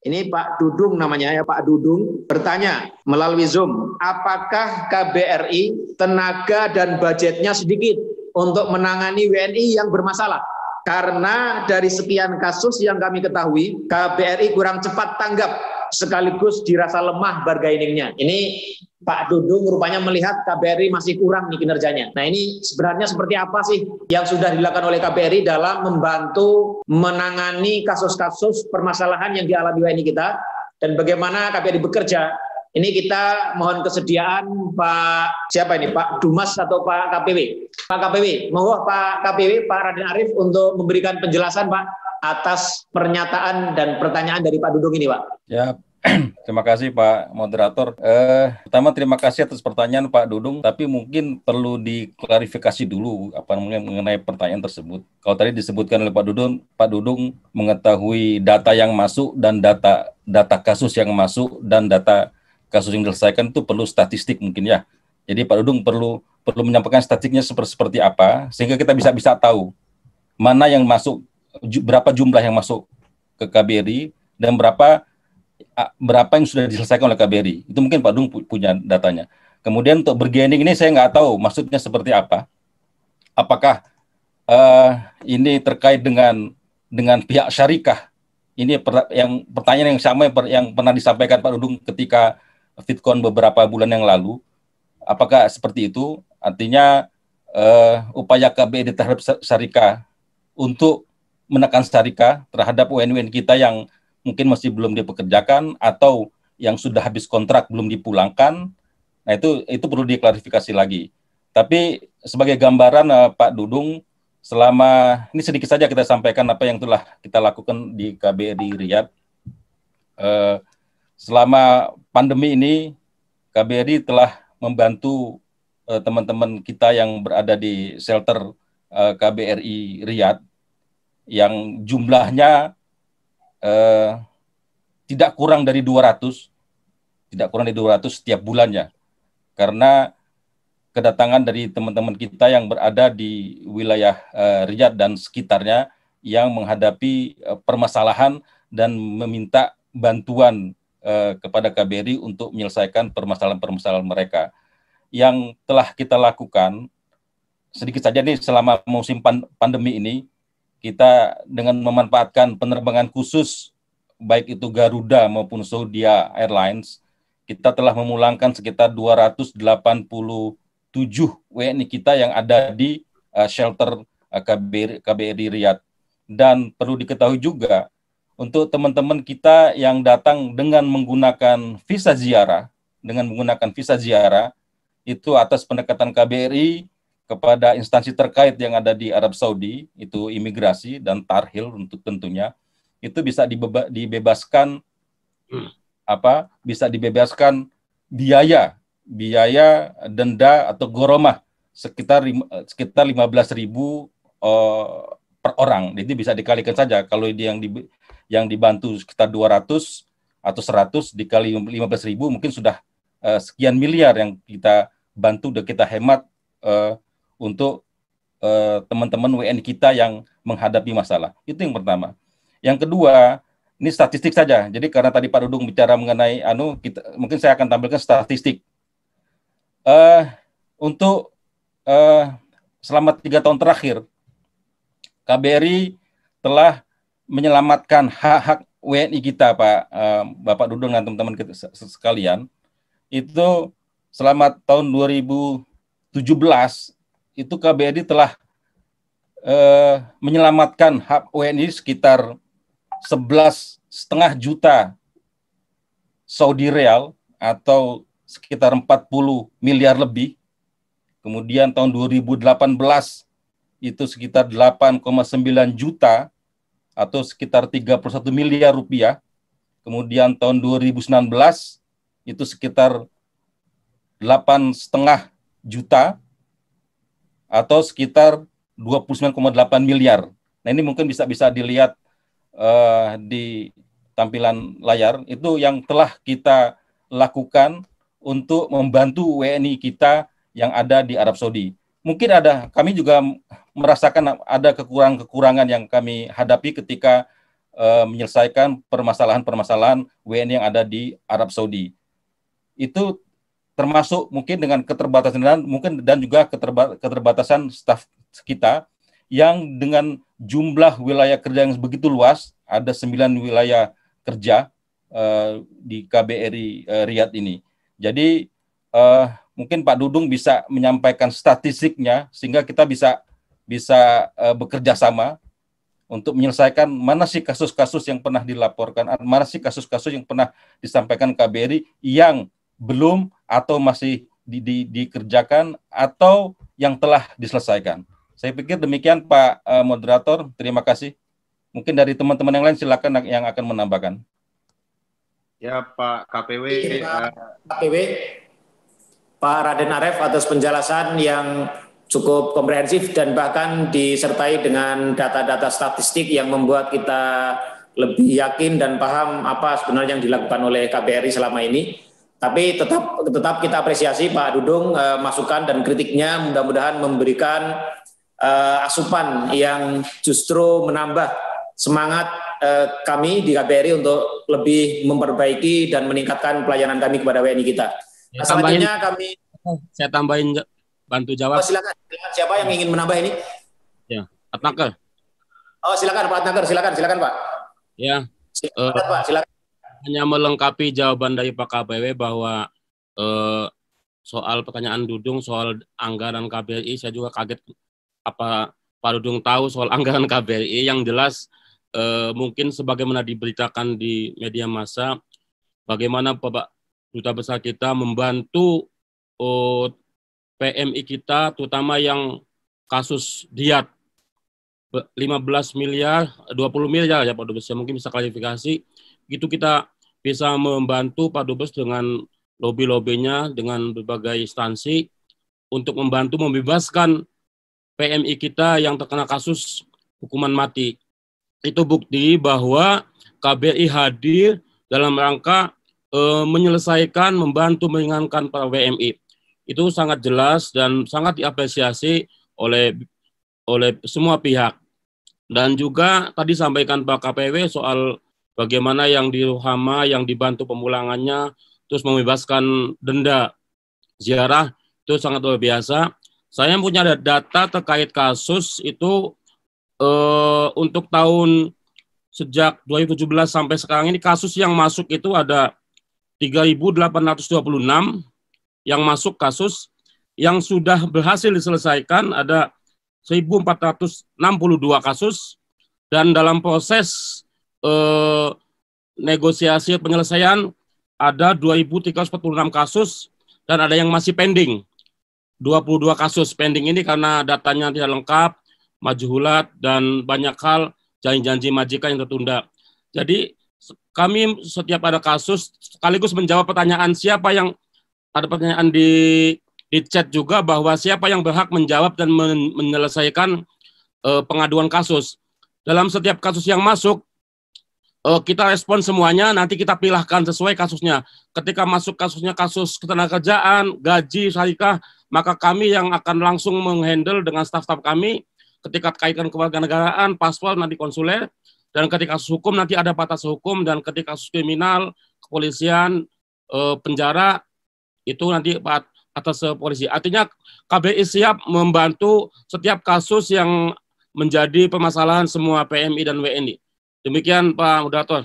Ini Pak Dudung namanya ya, Pak Dudung bertanya melalui Zoom, apakah KBRI tenaga dan budgetnya sedikit untuk menangani WNI yang bermasalah? Karena dari sekian kasus yang kami ketahui, KBRI kurang cepat tanggap sekaligus dirasa lemah bargainingnya. Ini Pak Dudung rupanya melihat KBRI masih kurang nih kinerjanya. Nah ini sebenarnya seperti apa sih yang sudah dilakukan oleh KBRI dalam membantu menangani kasus-kasus permasalahan yang dialami WNI kita, dan bagaimana KBRI bekerja. Ini kita mohon kesediaan Pak siapa ini, Pak Dumas atau Pak KPW? Pak KPW, mohon Pak KPW, Pak Raden Arif untuk memberikan penjelasan Pak atas pernyataan dan pertanyaan dari Pak Dudung ini Pak. Ya, terima kasih Pak Moderator. Pertama terima kasih atas pertanyaan Pak Dudung, tapi mungkin perlu diklarifikasi dulu apa mengenai pertanyaan tersebut. Kalau tadi disebutkan oleh Pak Dudung mengetahui data yang masuk dan data kasus yang masuk dan data kasus yang diselesaikan itu perlu statistik mungkin ya. Jadi Pak Dudung perlu menyampaikan statistiknya seperti apa sehingga kita bisa tahu mana yang masuk, berapa jumlah yang masuk ke KBRI dan berapa yang sudah diselesaikan oleh KBRI. Itu mungkin Pak Dudung punya datanya. Kemudian untuk bergening ini saya nggak tahu maksudnya seperti apa. Apakah ini terkait dengan pihak syarikah? Ini yang pertanyaan yang sama yang pernah disampaikan Pak Dudung ketika Fitcon beberapa bulan yang lalu. Apakah seperti itu? Artinya upaya KBRI terhadap syarikah untuk menekan syarikah terhadap WNI kita yang mungkin masih belum dipekerjakan atau yang sudah habis kontrak belum dipulangkan. Nah itu perlu diklarifikasi lagi. Tapi sebagai gambaran Pak Dudung, selama ini sedikit saja kita sampaikan apa yang telah kita lakukan di KBRI Riyadh. Selama pandemi ini, KBRI telah membantu teman-teman kita yang berada di shelter KBRI Riyadh yang jumlahnya tidak kurang dari 200 setiap bulannya. Karena kedatangan dari teman-teman kita yang berada di wilayah Riyadh dan sekitarnya yang menghadapi permasalahan dan meminta bantuan kepada KBRI untuk menyelesaikan permasalahan-permasalahan mereka. Yang telah kita lakukan, sedikit saja nih selama musim pandemi ini, kita dengan memanfaatkan penerbangan khusus, baik itu Garuda maupun Saudia Airlines, kita telah memulangkan sekitar 287 WNI kita yang ada di shelter KBRI Riyadh. Dan perlu diketahui juga, untuk teman-teman kita yang datang dengan menggunakan visa ziarah, itu atas pendekatan KBRI kepada instansi terkait yang ada di Arab Saudi, itu imigrasi dan tarhil untuk tentunya, itu bisa dibebaskan biaya denda atau goromah sekitar 15.000 per orang. Jadi bisa dikalikan saja kalau yang dibantu sekitar 200 atau 100 dikali 15.000 mungkin sudah sekian miliar yang kita bantu dan kita hemat untuk teman-teman WNI kita yang menghadapi masalah. Itu yang pertama. Yang kedua, ini statistik saja. Jadi karena tadi Pak Dudung bicara mengenai mungkin saya akan tampilkan statistik. Untuk selama 3 tahun terakhir, KBRI telah menyelamatkan hak-hak WNI kita, Bapak Dudung dan teman-teman sekalian. Itu selama tahun 2017 itu KBRI telah menyelamatkan hak WNI sekitar 11,5 juta Saudi Real atau sekitar 40 miliar lebih. Kemudian tahun 2018 itu sekitar 8,9 juta atau sekitar 31 miliar rupiah. Kemudian tahun 2019 itu sekitar 8,5 juta atau sekitar 29,8 miliar. Nah ini mungkin bisa dilihat di tampilan layar, itu yang telah kita lakukan untuk membantu WNI kita yang ada di Arab Saudi. Mungkin kami juga merasakan ada kekurangan yang kami hadapi ketika menyelesaikan permasalahan-permasalahan WNI yang ada di Arab Saudi. Itu termasuk mungkin dengan keterbatasan dan juga keterbatasan staf kita yang dengan jumlah wilayah kerja yang begitu luas, ada 9 wilayah kerja di KBRI Riyadh ini. Jadi mungkin Pak Dudung bisa menyampaikan statistiknya sehingga kita bisa bekerja sama untuk menyelesaikan mana sih kasus-kasus yang pernah dilaporkan, mana sih kasus-kasus yang pernah disampaikan KBRI yang belum atau masih dikerjakan atau yang telah diselesaikan. Saya pikir demikian Pak Moderator, terima kasih. Mungkin dari teman-teman yang lain silakan yang akan menambahkan. Ya Pak KPW. KPW, Pak Raden Aref atas penjelasan yang cukup komprehensif dan bahkan disertai dengan data-data statistik yang membuat kita lebih yakin dan paham apa sebenarnya yang dilakukan oleh KBRI selama ini. Tapi tetap kita apresiasi Pak Dudung masukan dan kritiknya, mudah-mudahan memberikan asupan yang justru menambah semangat kami di KBRI untuk lebih memperbaiki dan meningkatkan pelayanan kami kepada WNI kita. Selanjutnya saya tambahin bantu jawab. Silakan. Siapa yang ingin menambah ini? Ya, Atnaker. Oh, silakan Pak Atnaker, silakan Pak. Ya. Pak, silakan. Hanya melengkapi jawaban dari Pak KPW bahwa soal pertanyaan Dudung soal anggaran KBRI, saya juga kaget apa Pak Dudung tahu soal anggaran KBRI. Yang jelas mungkin sebagaimana diberitakan di media massa, bagaimana Bapak Duta Besar kita membantu PMI kita, terutama yang kasus Diat 15 miliar, 20 miliar ya Pak Dubes, mungkin bisa klarifikasi. Gitu kita bisa membantu Pak Dubes dengan lobby-lobbynya, dengan berbagai instansi untuk membantu membebaskan PMI kita yang terkena kasus hukuman mati. Itu bukti bahwa KBRI hadir dalam rangka menyelesaikan, membantu meringankan para WMI. Itu sangat jelas dan sangat diapresiasi oleh semua pihak. Dan juga tadi sampaikan Pak KPW soal bagaimana yang di Ruhama yang dibantu pemulangannya, terus membebaskan denda ziarah, itu sangat luar biasa. Saya punya data terkait kasus itu untuk tahun sejak 2017 sampai sekarang ini kasus yang masuk itu ada 3.826 yang masuk kasus, yang sudah berhasil diselesaikan ada 1.462 kasus, dan dalam proses negosiasi penyelesaian ada 2.346 kasus, dan ada yang masih pending, 22 kasus pending ini karena datanya tidak lengkap, majhulat, dan banyak hal janji-janji majikan yang tertunda. Jadi kami setiap ada kasus sekaligus menjawab pertanyaan siapa yang ada pertanyaan di chat juga bahwa siapa yang berhak menjawab dan menyelesaikan pengaduan kasus. Dalam setiap kasus yang masuk, kita respon semuanya, nanti kita pilahkan sesuai kasusnya. Ketika masuk kasusnya kasus ketenagakerjaan, gaji, syarikat, maka kami yang akan langsung menghandle dengan staf-staf kami. Ketika kaitkan kewarganegaraan, paspor, nanti konsuler. Dan ketika kasus hukum, nanti ada batas hukum. Dan ketika kasus kriminal, kepolisian, penjara, itu nanti atas polisi. Artinya KBRI siap membantu setiap kasus yang menjadi permasalahan semua PMI dan WNI. Demikian Pak Moderator.